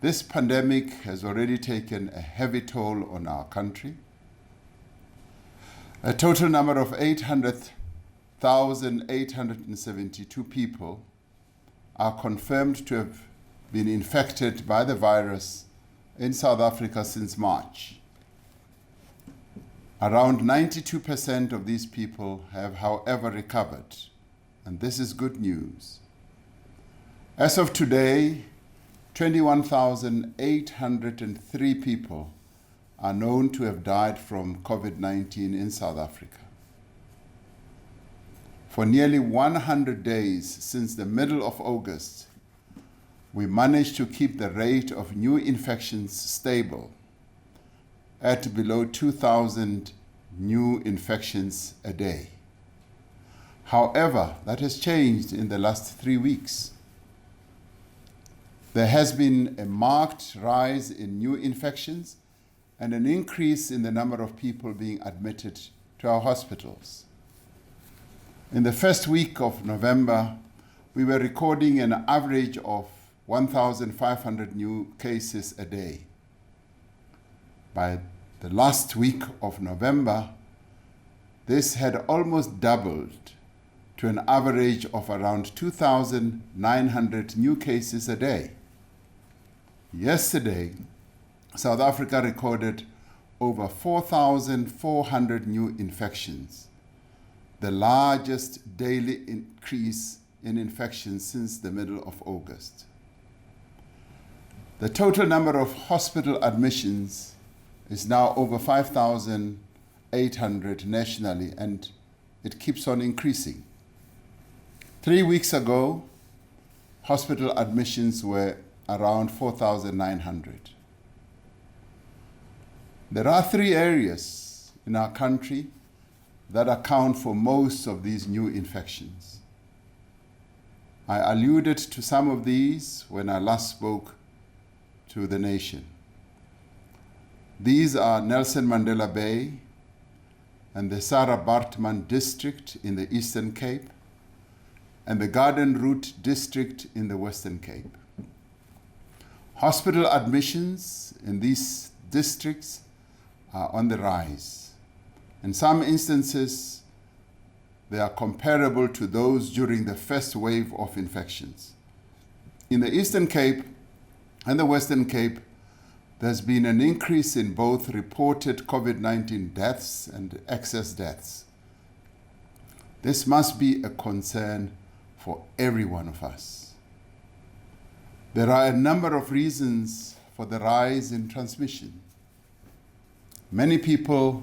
This pandemic has already taken a heavy toll on our country. A total number of 800,872 people are confirmed to have been infected by the virus in South Africa since March. Around 92% of these people have, however, recovered, and this is good news. As of today, 21,803 people are known to have died from COVID-19 in South Africa. For nearly 100 days since the middle of August, we managed to keep the rate of new infections stable at below 2,000 new infections a day. However, that has changed in the last 3 weeks. There has been a marked rise in new infections and an increase in the number of people being admitted to our hospitals. In the first week of November, we were recording an average of 1,500 new cases a day. By the last week of November, this had almost doubled to an average of around 2,900 new cases a day. Yesterday, South Africa recorded over 4,400 new infections, the largest daily increase in infections since the middle of August. The total number of hospital admissions is now over 5,800 nationally, and it keeps on increasing. 3 weeks ago, hospital admissions were around 4,900. There are 3 areas in our country that account for most of these new infections. I alluded to some of these when I last spoke to the nation. These are Nelson Mandela Bay and the Sarah Baartman district in the Eastern Cape and the Garden Route district in the Western Cape. Hospital admissions in these districts are on the rise. In some instances, they are comparable to those during the first wave of infections. In the Eastern Cape and the Western Cape, there's been an increase in both reported COVID-19 deaths and excess deaths. This must be a concern for every one of us. There are a number of reasons for the rise in transmission. Many people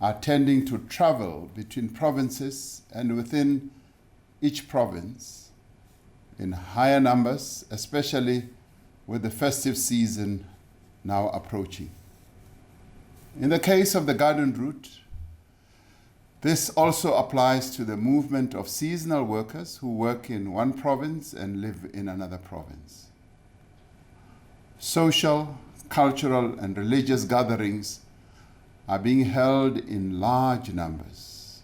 are tending to travel between provinces and within each province in higher numbers, especially with the festive season now approaching. In the case of the Garden Route, this also applies to the movement of seasonal workers who work in one province and live in another province. Social, cultural, and religious gatherings are being held in large numbers.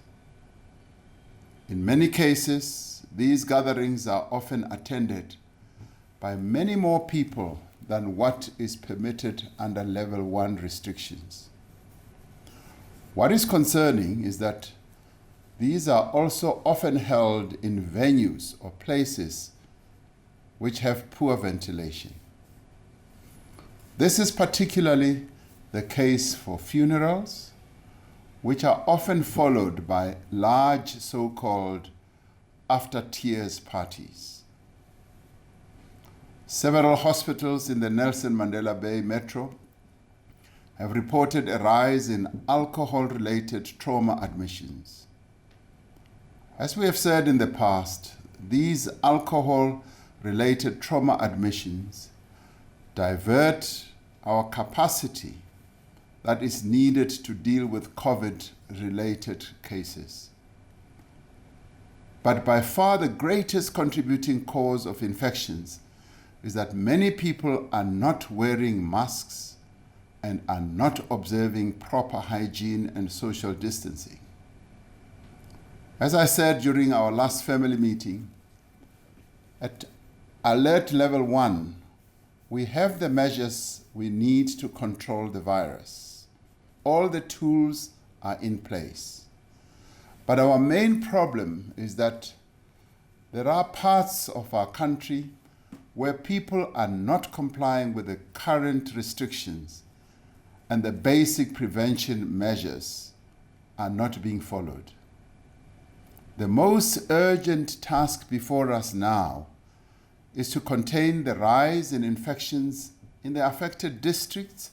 In many cases, these gatherings are often attended by many more people than what is permitted under Level 1 restrictions. What is concerning is that these are also often held in venues or places which have poor ventilation. This is particularly the case for funerals, which are often followed by large so-called after-tears parties. Several hospitals in the Nelson Mandela Bay Metro have reported a rise in alcohol-related trauma admissions. As we have said in the past, these alcohol-related trauma admissions divert our capacity that is needed to deal with COVID-related cases. But by far the greatest contributing cause of infections is that many people are not wearing masks and are not observing proper hygiene and social distancing. As I said during our last family meeting, at alert level 1, we have the measures we need to control the virus. All the tools are in place. But our main problem is that there are parts of our country where people are not complying with the current restrictions and the basic prevention measures are not being followed. The most urgent task before us now is to contain the rise in infections in the affected districts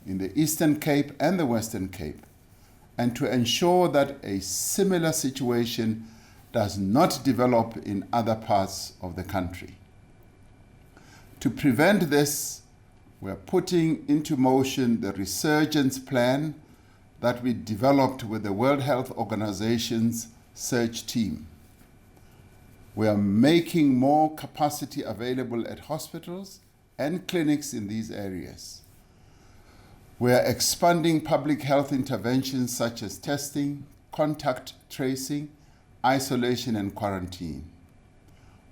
in the Eastern Cape and the Western Cape, and to ensure that a similar situation does not develop in other parts of the country. To prevent this, we are putting into motion the resurgence plan that we developed with the World Health Organization's search team. We are making more capacity available at hospitals and clinics in these areas. We are expanding public health interventions such as testing, contact tracing, isolation, and quarantine.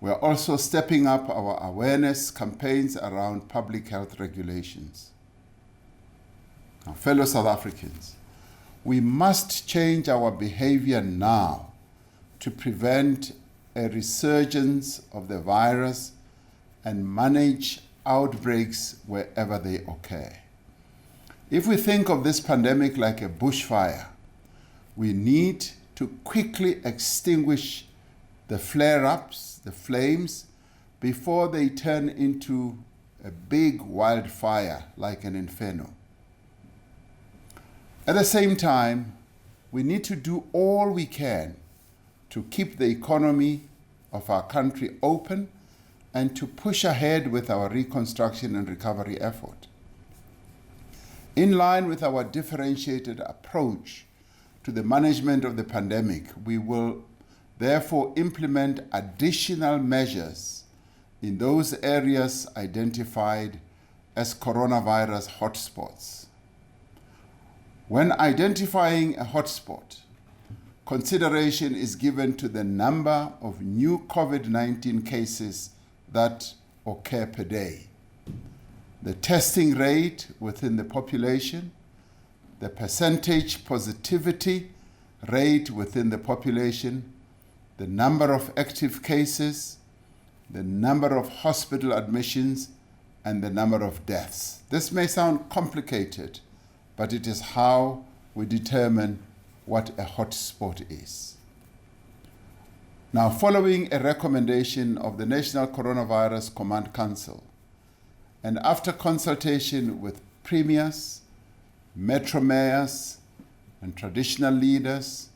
We are also stepping up our awareness campaigns around public health regulations. Now, fellow South Africans, we must change our behavior now to prevent a resurgence of the virus and manage outbreaks wherever they occur. If we think of this pandemic like a bushfire, we need to quickly extinguish the flare-ups, the flames, before they turn into a big wildfire like an inferno. At the same time, we need to do all we can to keep the economy of our country open and to push ahead with our reconstruction and recovery effort. In line with our differentiated approach to the management of the pandemic, we will therefore implement additional measures in those areas identified as coronavirus hotspots. When identifying a hotspot, consideration is given to the number of new COVID-19 cases that occur per day, the testing rate within the population, the percentage positivity rate within the population, the number of active cases, the number of hospital admissions, and the number of deaths. This may sound complicated, but it is how we determine what a hotspot is. Now, following a recommendation of the National Coronavirus Command Council, and after consultation with premiers, metro mayors, and traditional leaders,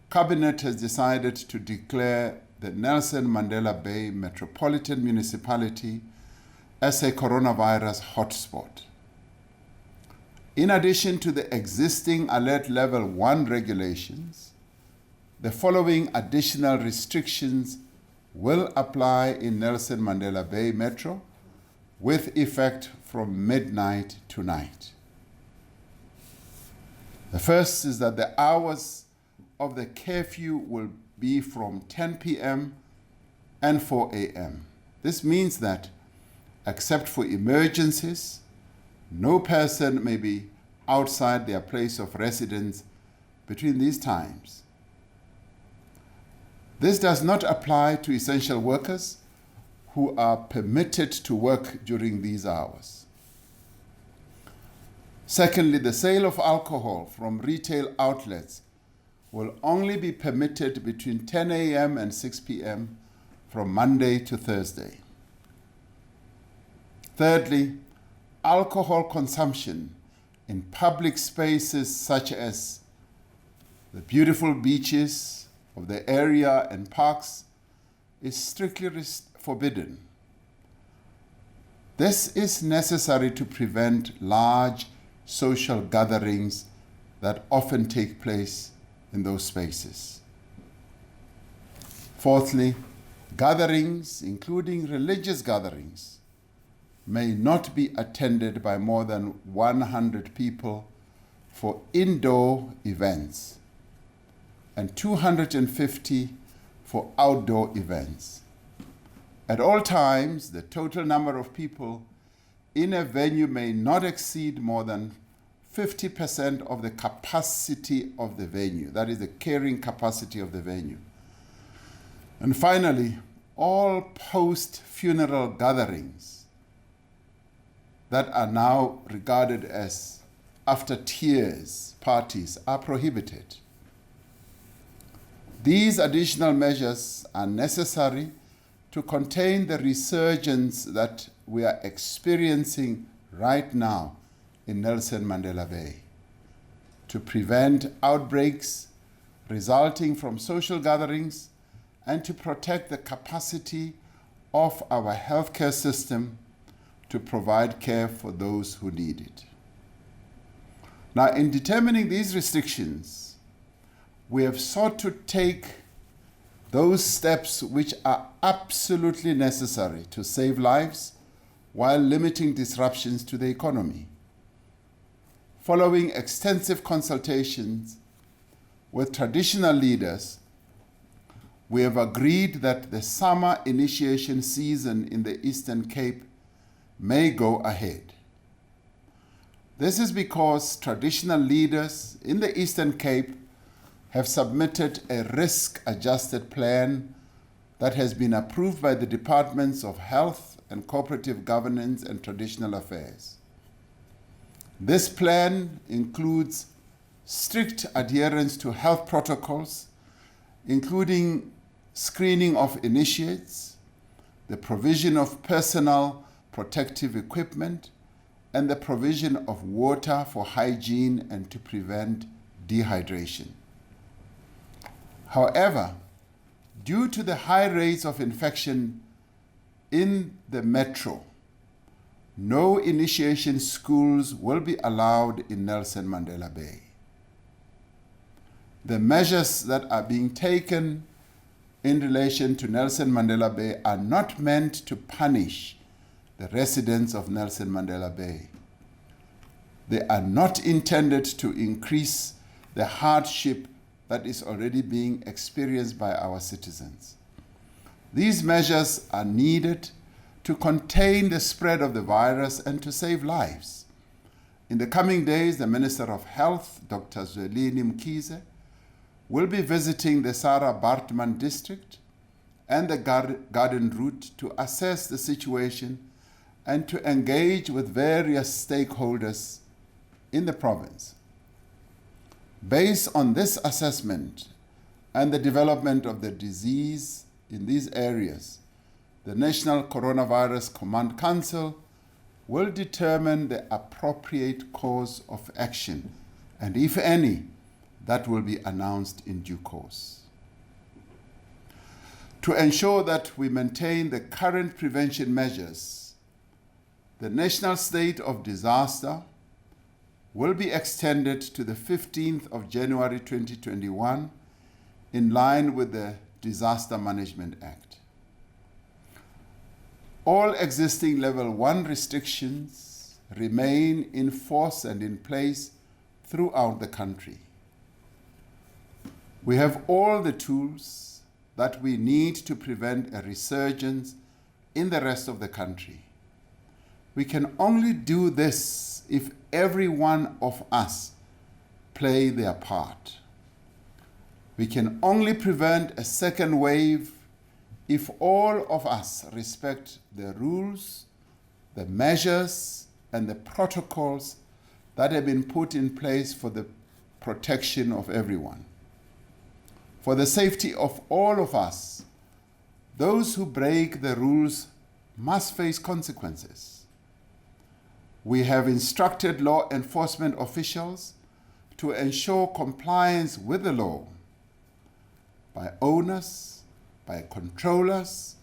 Cabinet has decided to declare the Nelson Mandela Bay Metropolitan Municipality as a coronavirus hotspot. In addition to the existing Alert Level 1 regulations, the following additional restrictions will apply in Nelson Mandela Bay Metro with effect from midnight tonight. The first is that the hours of the curfew will be from 10 p.m. and 4 a.m. This means that, except for emergencies, no person may be outside their place of residence between these times. This does not apply to essential workers who are permitted to work during these hours. Secondly, the sale of alcohol from retail outlets will only be permitted between 10 a.m. and 6 p.m. from Monday to Thursday. Thirdly, alcohol consumption in public spaces such as the beautiful beaches of the area and parks is strictly forbidden. This is necessary to prevent large social gatherings that often take place in those spaces. Fourthly, gatherings, including religious gatherings, may not be attended by more than 100 people for indoor events and 250 for outdoor events. At all times, the total number of people in a venue may not exceed more than 50% of the capacity of the venue. That is the carrying capacity of the venue. And finally, all post-funeral gatherings that are now regarded as after tears parties are prohibited. These additional measures are necessary to contain the resurgence that we are experiencing right now in Nelson Mandela Bay, to prevent outbreaks resulting from social gatherings and to protect the capacity of our healthcare system to provide care for those who need it. Now, in determining these restrictions, we have sought to take those steps which are absolutely necessary to save lives while limiting disruptions to the economy. Following extensive consultations with traditional leaders, we have agreed that the summer initiation season in the Eastern Cape may go ahead. This is because traditional leaders in the Eastern Cape have submitted a risk-adjusted plan that has been approved by the Departments of Health and Cooperative Governance and Traditional Affairs. This plan includes strict adherence to health protocols, including screening of initiates, the provision of personal protective equipment, and the provision of water for hygiene and to prevent dehydration. However, due to the high rates of infection in the metro, no initiation schools will be allowed in Nelson Mandela Bay. The measures that are being taken in relation to Nelson Mandela Bay are not meant to punish the residents of Nelson Mandela Bay. They are not intended to increase the hardship that is already being experienced by our citizens. These measures are needed to contain the spread of the virus and to save lives. In the coming days, the Minister of Health, Dr. Zwelini Mkhize, will be visiting the Sarah Baartman district and the Garden Route to assess the situation and to engage with various stakeholders in the province. Based on this assessment and the development of the disease in these areas, the National Coronavirus Command Council will determine the appropriate course of action, and if any, that will be announced in due course. To ensure that we maintain the current prevention measures, the national state of disaster will be extended to the 15th of January 2021 in line with the Disaster Management Act. All existing level 1 restrictions remain in force and in place throughout the country. We have all the tools that we need to prevent a resurgence in the rest of the country. We can only do this if every one of us play their part. We can only prevent a second wave if all of us respect the rules, the measures, and the protocols that have been put in place for the protection of everyone. For the safety of all of us, those who break the rules must face consequences. We have instructed law enforcement officials to ensure compliance with the law by owners, by controllers,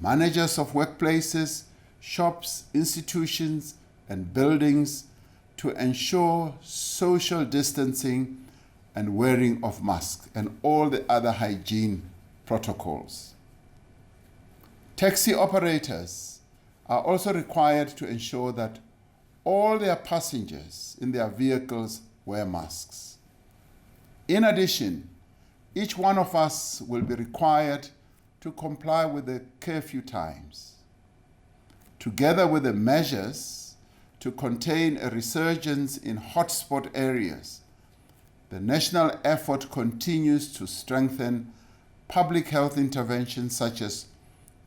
managers of workplaces, shops, institutions, and buildings to ensure social distancing and wearing of masks and all the other hygiene protocols. Taxi operators are also required to ensure that all their passengers in their vehicles wear masks. In addition, each one of us will be required to comply with the curfew times. Together with the measures to contain a resurgence in hotspot areas, the national effort continues to strengthen public health interventions such as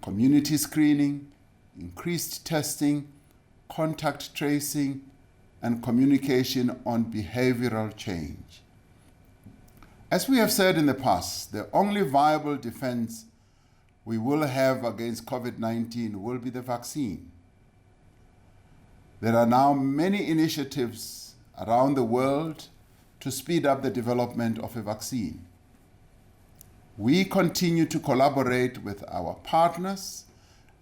community screening, increased testing, contact tracing, and communication on behavioral change. As we have said in the past, the only viable defense we will have against COVID-19 will be the vaccine. There are now many initiatives around the world to speed up the development of a vaccine. We continue to collaborate with our partners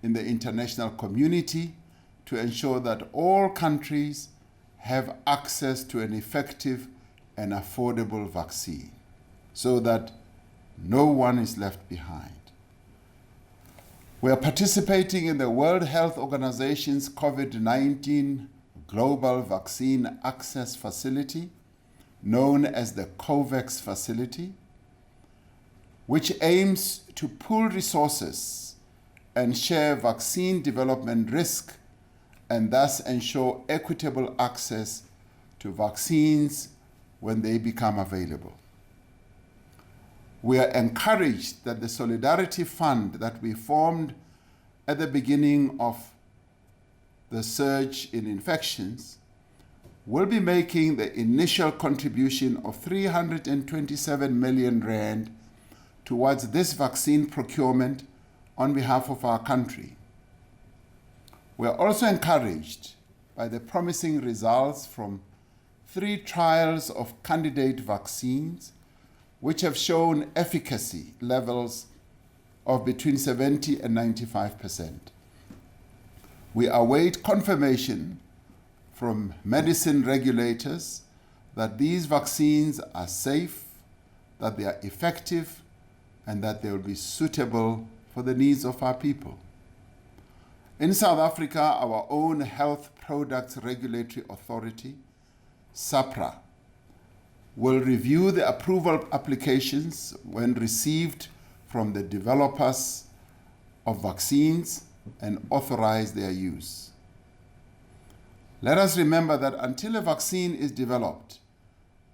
in the international community to ensure that all countries have access to an effective and affordable vaccine so that no one is left behind. We are participating in the World Health Organization's COVID-19 Global Vaccine Access Facility, known as the COVAX facility, which aims to pool resources and share vaccine development risk and thus ensure equitable access to vaccines when they become available. We are encouraged that the Solidarity Fund that we formed at the beginning of the surge in infections will be making the initial contribution of 327 million rand towards this vaccine procurement on behalf of our country. We are also encouraged by the promising results from 3 trials of candidate vaccines which have shown efficacy levels of between 70 and 95%. We await confirmation from medicine regulators that these vaccines are safe, that they are effective, and that they will be suitable for the needs of our people. In South Africa, our own Health Products Regulatory Authority, SAPRA, will review the approval applications when received from the developers of vaccines and authorize their use. Let us remember that until a vaccine is developed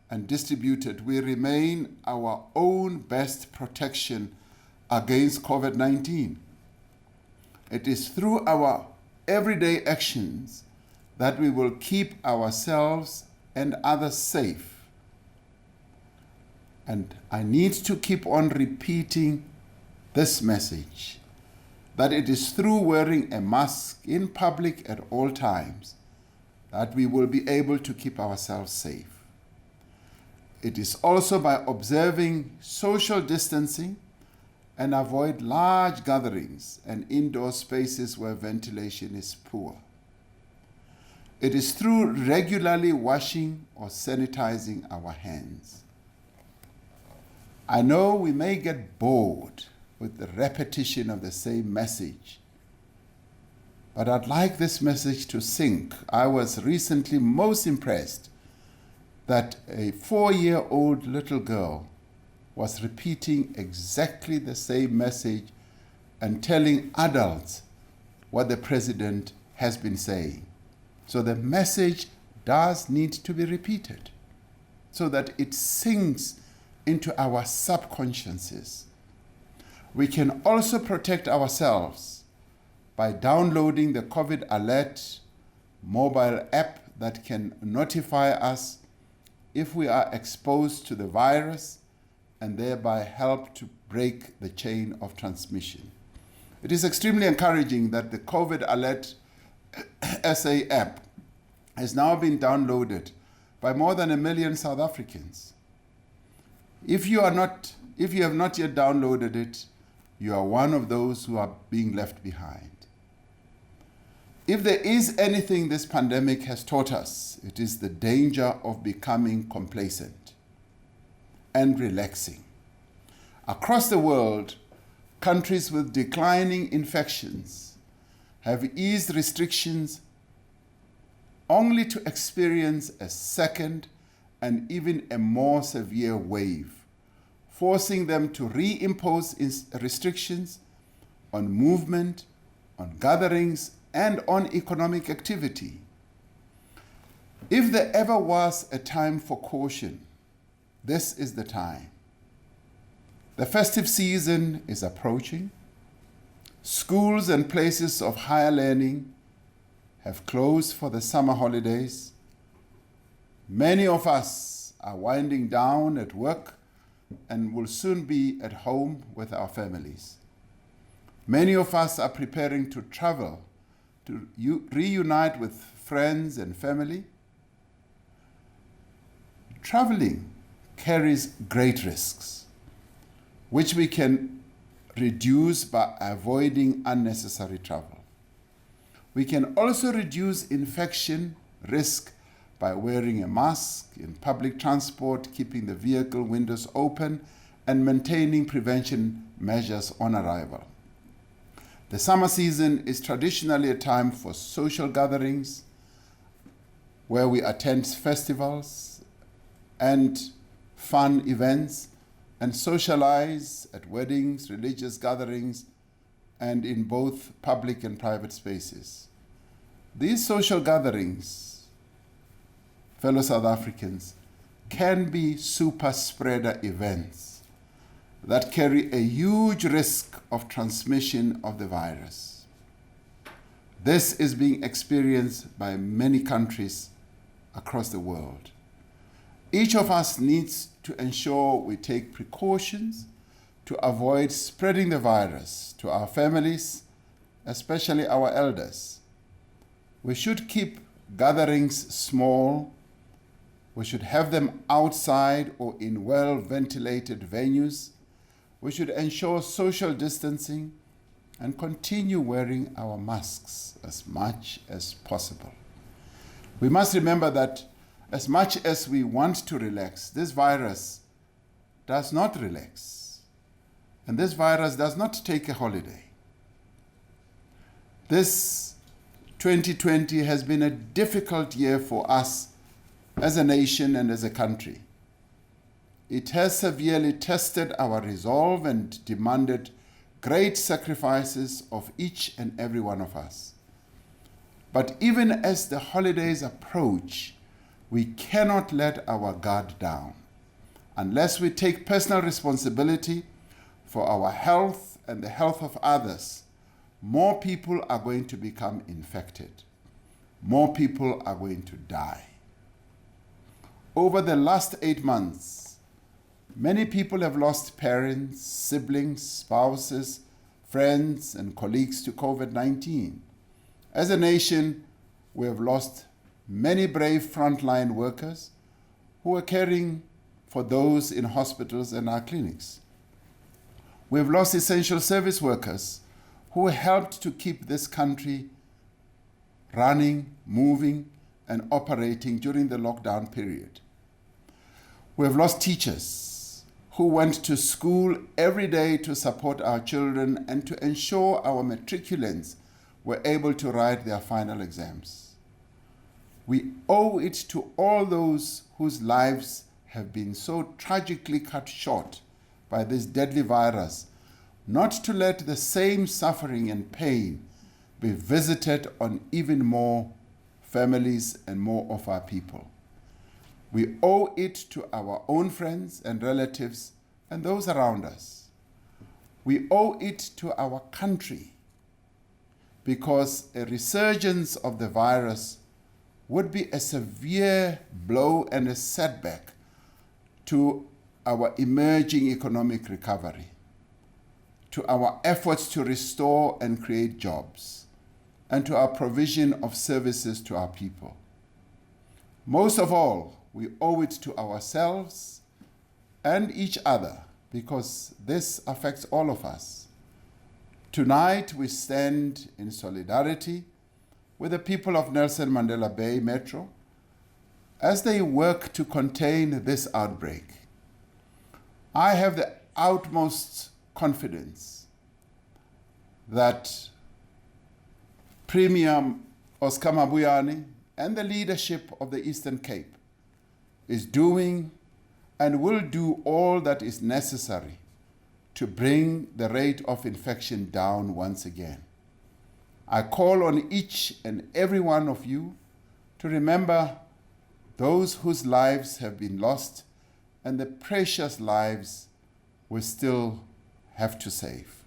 and distributed, we remain our own best protection against COVID-19. It is through our everyday actions that we will keep ourselves and others safe. And I need to keep on repeating this message, that it is through wearing a mask in public at all times that we will be able to keep ourselves safe. It is also by observing social distancing and avoid large gatherings and indoor spaces where ventilation is poor. It is through regularly washing or sanitizing our hands. I know we may get bored with the repetition of the same message, but I'd like this message to sink. I was recently most impressed that a 4-year-old little girl was repeating exactly the same message and telling adults what the president has been saying. So the message does need to be repeated so that it sinks into our subconsciouses. We can also protect ourselves by downloading the COVID Alert mobile app that can notify us if we are exposed to the virus and thereby help to break the chain of transmission. It is extremely encouraging that the COVID Alert SA app has now been downloaded by more than 1 million South Africans. If you have not yet downloaded it, you are one of those who are being left behind. If there is anything this pandemic has taught us, it is the danger of becoming complacent and relaxing. Across the world, countries with declining infections have eased restrictions only to experience a second and even a more severe wave, forcing them to reimpose restrictions on movement, on gatherings, and on economic activity. If there ever was a time for caution, this is the time. The festive season is approaching. Schools and places of higher learning have closed for the summer holidays. Many of us are winding down at work and will soon be at home with our families. Many of us are preparing to travel to reunite with friends and family. Traveling carries great risks, which we can reduce by avoiding unnecessary travel. We can also reduce infection risk by wearing a mask in public transport, keeping the vehicle windows open, and maintaining prevention measures on arrival. The summer season is traditionally a time for social gatherings where we attend festivals and fun events and socialize at weddings, religious gatherings, and in both public and private spaces. These social gatherings, fellow South Africans, can be super spreader events that carry a huge risk of transmission of the virus. This is being experienced by many countries across the world. Each of us needs to ensure we take precautions to avoid spreading the virus to our families, especially our elders. We should keep gatherings small. We should have them outside or in well-ventilated venues. We should ensure social distancing and continue wearing our masks as much as possible. We must remember that as much as we want to relax, this virus does not relax. And this virus does not take a holiday. This 2020 has been a difficult year for us as a nation and as a country. It has severely tested our resolve and demanded great sacrifices of each and every one of us. But even as the holidays approach, we cannot let our guard down. Unless we take personal responsibility for our health and the health of others, more people are going to become infected. More people are going to die. Over the last 8 months, many people have lost parents, siblings, spouses, friends, and colleagues to COVID-19. As a nation, we have lost many brave frontline workers who are caring for those in hospitals and our clinics. We have lost essential service workers who helped to keep this country running, moving, and operating during the lockdown period. We have lost teachers who went to school every day to support our children and to ensure our matriculants were able to write their final exams. We owe it to all those whose lives have been so tragically cut short by this deadly virus, not to let the same suffering and pain be visited on even more families and more of our people. We owe it to our own friends and relatives and those around us. We owe it to our country because a resurgence of the virus would be a severe blow and a setback to our emerging economic recovery, to our efforts to restore and create jobs, and to our provision of services to our people. Most of all, we owe it to ourselves and each other because this affects all of us. Tonight, we stand in solidarity with the people of Nelson Mandela Bay Metro as they work to contain this outbreak. I have the utmost confidence that Premier Oscar Mabuyane and the leadership of the Eastern Cape is doing and will do all that is necessary to bring the rate of infection down once again. I call on each and every one of you to remember those whose lives have been lost and the precious lives we still have to save.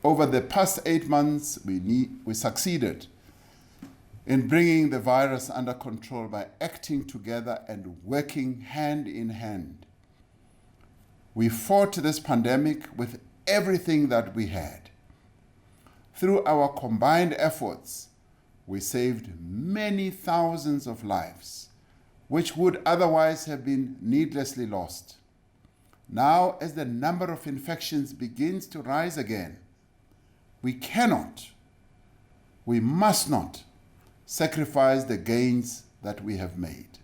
Over the past 8 months, we succeeded in bringing the virus under control by acting together and working hand in hand. We fought this pandemic with everything that we had. Through our combined efforts, we saved many thousands of lives, which would otherwise have been needlessly lost. Now, as the number of infections begins to rise again, we must not sacrifice the gains that we have made.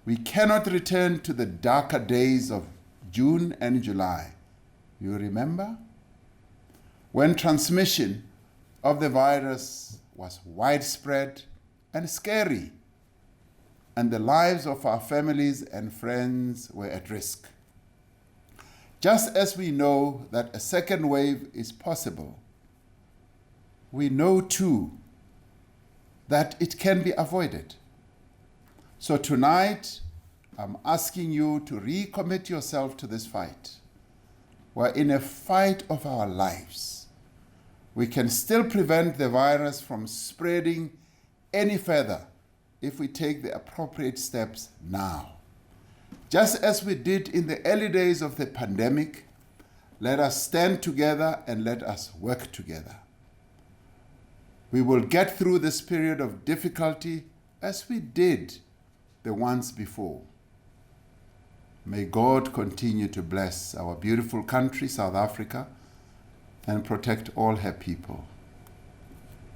We cannot return to the darker days of June and July. You remember? When transmission of the virus was widespread and scary, and the lives of our families and friends were at risk. Just as we know that a second wave is possible, we know too that it can be avoided. So tonight, I'm asking you to recommit yourself to this fight. We're in a fight of our lives. We can still prevent the virus from spreading any further if we take the appropriate steps now. Just as we did in the early days of the pandemic, let us stand together and let us work together. We will get through this period of difficulty as we did the ones before. May God continue to bless our beautiful country, South Africa, and protect all her people.